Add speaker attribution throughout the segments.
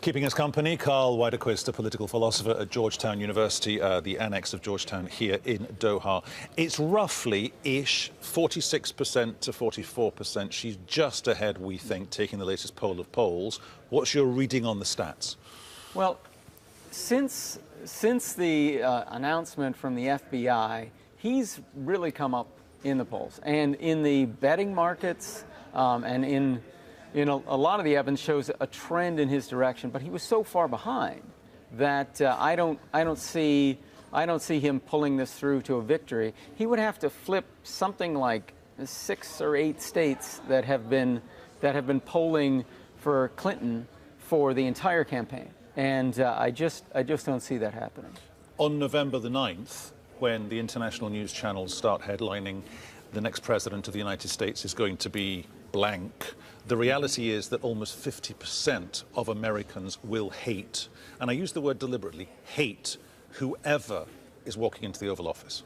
Speaker 1: Keeping us company, Karl Widerquist, a political philosopher at Georgetown University, the annex of Georgetown here in Doha. It's roughly-ish 46% to 44%. She's just ahead, we think, taking the latest poll of polls. What's your reading on the stats?
Speaker 2: Well, since the announcement from the FBI, he's really come up in the polls. And in the betting markets and in a lot of the evidence shows a trend in his direction, but he was so far behind that I don't see him pulling this through to a victory. He would have to flip something like 6 or 8 states that have been polling for Clinton for the entire campaign, and I just don't see that happening.
Speaker 1: On November the 9th, when the international news channels start headlining, the next president of the United States is going to be blank, the reality is that almost 50% of Americans will hate, and I use the word deliberately, hate whoever is walking into the Oval Office.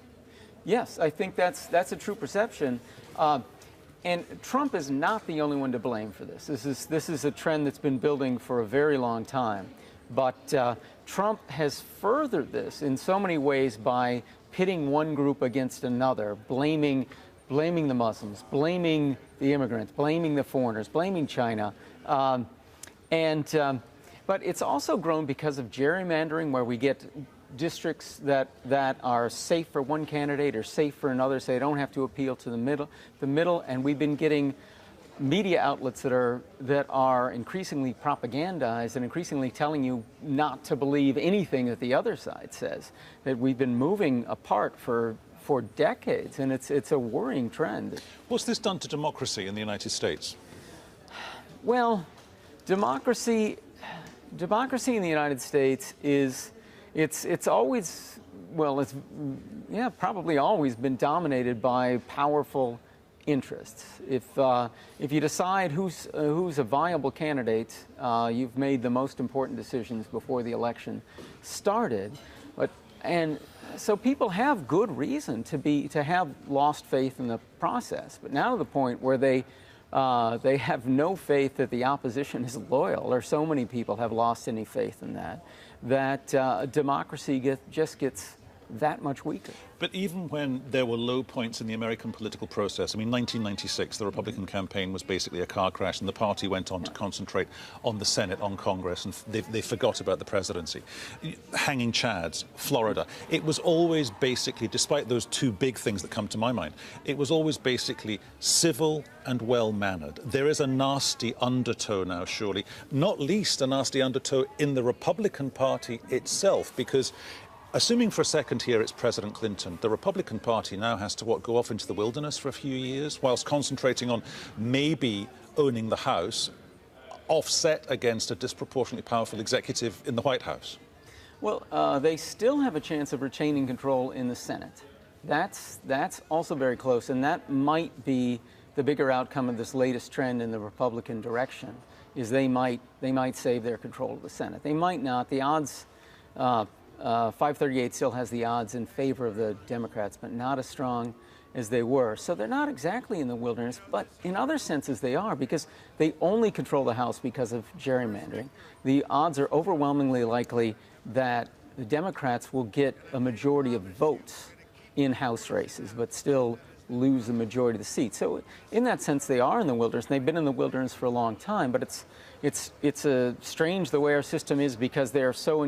Speaker 2: Yes, I think that's a true perception. And Trump is not the only one to blame for this. This is a trend that's been building for a very long time. But Trump has furthered this in so many ways by pitting one group against another, blaming the Muslims, blaming the immigrants, blaming the foreigners, blaming China. But it's also grown because of gerrymandering, where we get districts that are safe for one candidate or safe for another, so they don't have to appeal to the middle. And we've been getting media outlets that are increasingly propagandized and increasingly telling you not to believe anything that the other side says. That we've been moving apart for decades, and it's a worrying trend.
Speaker 1: What's this done to democracy in the United States?
Speaker 2: Well, democracy in the United States it's always, well, probably always been dominated by powerful interests. If you decide who's a viable candidate, you've made the most important decisions before the election started. And so people have good reason to have lost faith in the process. But now to the point where they have no faith that the opposition is loyal, or so many people have lost any faith in that democracy just gets that much weaker.
Speaker 1: But even when there were low points in the American political process, I mean, 1996, the Republican campaign was basically a car crash, and the party went on to concentrate on the Senate, on Congress, and they forgot about the presidency. Hanging Chads, Florida. It was always basically, despite those two big things that come to my mind, it was always basically civil and well-mannered. There is a nasty undertow now, surely, not least a nasty undertow in the Republican Party itself, because assuming for a second here it's President Clinton, the Republican Party now has to, go off into the wilderness for a few years whilst concentrating on maybe owning the House, offset against a disproportionately powerful executive in the White House?
Speaker 2: Well, they still have a chance of retaining control in the Senate. That's also very close, and that might be the bigger outcome of this latest trend in the Republican direction, is they might save their control of the Senate. They might not. The odds... 538 still has the odds in favor of the Democrats, but not as strong as they were. So they're not exactly in the wilderness, but in other senses they are, because they only control the House because of gerrymandering. The odds are overwhelmingly likely that the Democrats will get a majority of votes in House races, but still lose the majority of the seats. So in that sense, they are in the wilderness. They've been in the wilderness for a long time, but it's strange the way our system is, because they're so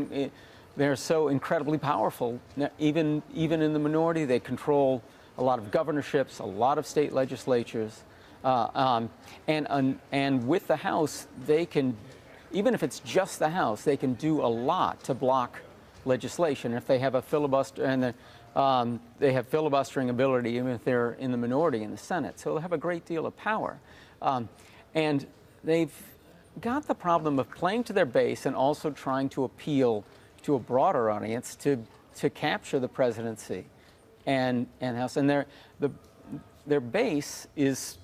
Speaker 2: incredibly powerful. Even in the minority, they control a lot of governorships, a lot of state legislatures, and with the House, they can, even if it's just the House, they can do a lot to block legislation. If they have a filibuster, and they have filibustering ability, even if they're in the minority in the Senate, so they'll have a great deal of power, and they've got the problem of playing to their base and also trying to appeal to a broader audience to capture the presidency and House. And their base is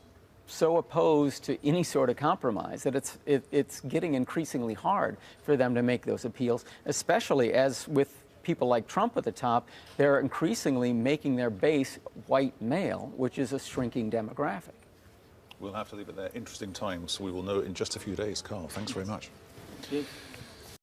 Speaker 2: so opposed to any sort of compromise that it's getting increasingly hard for them to make those appeals, especially as with people like Trump at the top, they're increasingly making their base white male, which is a shrinking demographic.
Speaker 1: We'll have to leave it there. Interesting times. We will know in just a few days. Karl, thanks very much.
Speaker 2: Thank you.